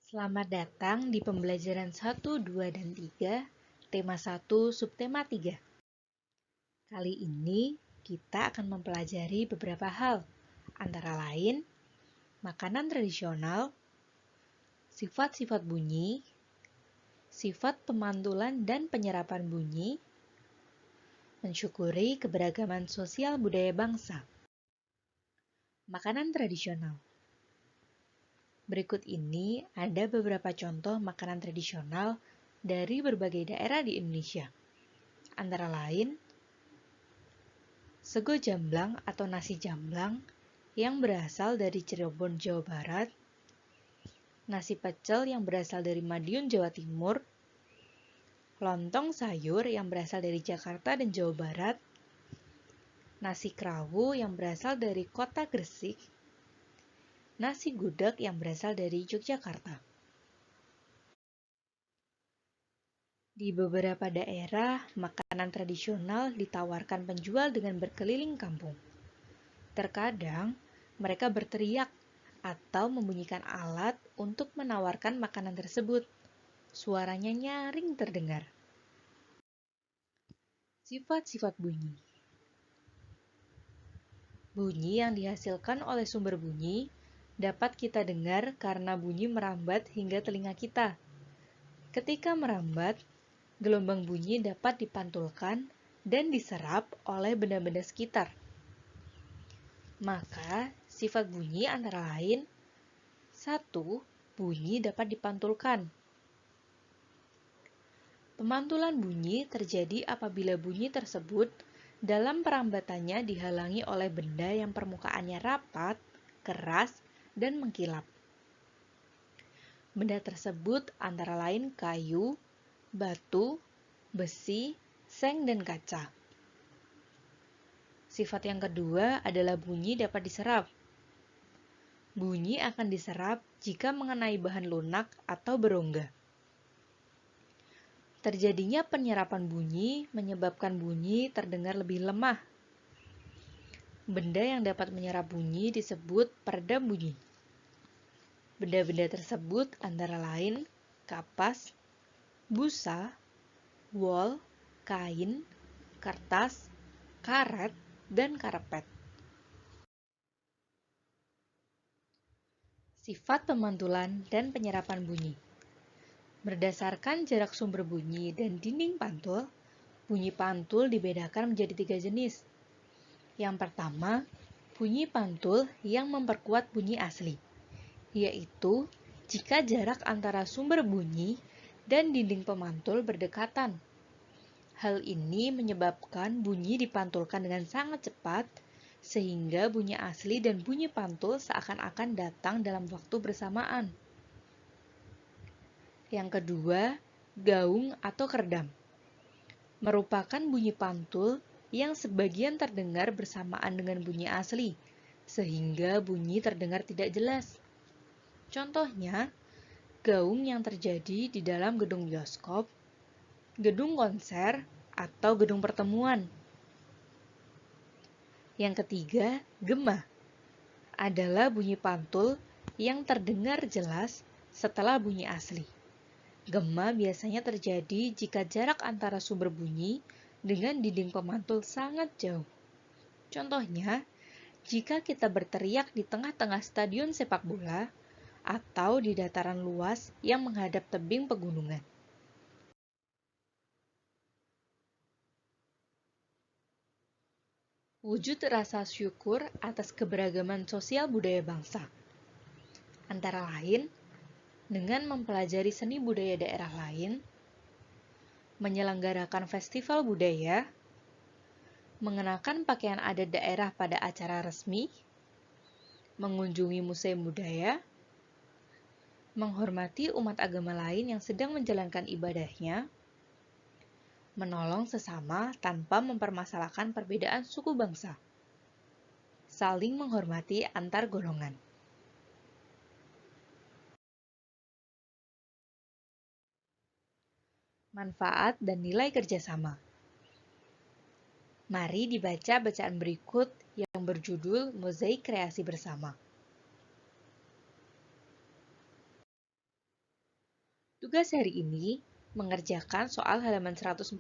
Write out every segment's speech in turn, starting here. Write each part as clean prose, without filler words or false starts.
Selamat datang di pembelajaran 1, 2, dan 3, tema 1, subtema 3. Kali ini kita akan mempelajari beberapa hal, antara lain makanan tradisional, sifat-sifat bunyi, sifat pemantulan dan penyerapan bunyi, mensyukuri keberagaman sosial budaya bangsa. Makanan tradisional. Berikut ini ada beberapa contoh makanan tradisional dari berbagai daerah di Indonesia. Antara lain, sego jamblang atau nasi jamblang yang berasal dari Cirebon, Jawa Barat, nasi pecel yang berasal dari Madiun, Jawa Timur, lontong sayur yang berasal dari Jakarta dan Jawa Barat, nasi krawu yang berasal dari kota Gresik, nasi gudeg yang berasal dari Yogyakarta. Di beberapa daerah, makanan tradisional ditawarkan penjual dengan berkeliling kampung. Terkadang, mereka berteriak atau membunyikan alat untuk menawarkan makanan tersebut. Suaranya nyaring terdengar. Sifat-sifat bunyi. Bunyi yang dihasilkan oleh sumber bunyi dapat kita dengar karena bunyi merambat hingga telinga kita. Ketika merambat, gelombang bunyi dapat dipantulkan dan diserap oleh benda-benda sekitar. Maka, sifat bunyi antara lain: 1. Bunyi dapat dipantulkan. Pemantulan bunyi terjadi apabila bunyi tersebut dalam perambatannya dihalangi oleh benda yang permukaannya rapat, keras, dan mengkilap. Benda tersebut antara lain kayu, batu, besi, seng, dan kaca. Sifat yang kedua adalah bunyi dapat diserap. Bunyi akan diserap jika mengenai bahan lunak atau berongga. Terjadinya penyerapan bunyi menyebabkan bunyi terdengar lebih lemah. Benda yang dapat menyerap bunyi disebut peredam bunyi. Benda-benda tersebut antara lain kapas, busa, wol, kain, kertas, karet, dan karpet. Sifat pemantulan dan penyerapan bunyi. Berdasarkan jarak sumber bunyi dan dinding pantul, bunyi pantul dibedakan menjadi 3 jenis. Yang pertama, bunyi pantul yang memperkuat bunyi asli, yaitu jika jarak antara sumber bunyi dan dinding pemantul berdekatan. Hal ini menyebabkan bunyi dipantulkan dengan sangat cepat, sehingga bunyi asli dan bunyi pantul seakan-akan datang dalam waktu bersamaan. Yang kedua, gaung atau kerdam, merupakan bunyi pantul yang sebagian terdengar bersamaan dengan bunyi asli, sehingga bunyi terdengar tidak jelas. Contohnya, gaung yang terjadi di dalam gedung bioskop, gedung konser, atau gedung pertemuan. Yang ketiga, gema, adalah bunyi pantul yang terdengar jelas setelah bunyi asli. Gema biasanya terjadi jika jarak antara sumber bunyi dengan dinding pemantul sangat jauh. Contohnya, jika kita berteriak di tengah-tengah stadion sepak bola atau di dataran luas yang menghadap tebing pegunungan. Wujud rasa syukur atas keberagaman sosial budaya bangsa. Antara lain, dengan mempelajari seni budaya daerah lain, menyelenggarakan festival budaya, mengenakan pakaian adat daerah pada acara resmi, mengunjungi museum budaya, menghormati umat agama lain yang sedang menjalankan ibadahnya, menolong sesama tanpa mempermasalahkan perbedaan suku bangsa, saling menghormati antar golongan. Manfaat dan nilai kerjasama. Mari dibaca bacaan berikut yang berjudul Mozaik Kreasi Bersama. Tugas hari ini mengerjakan soal halaman 142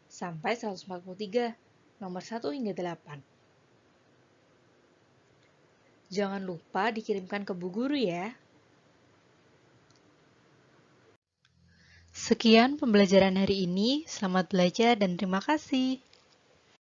sampai 143, nomor 1 hingga 8. Jangan lupa dikirimkan ke Bu Guru ya. Sekian pembelajaran hari ini, selamat belajar dan terima kasih.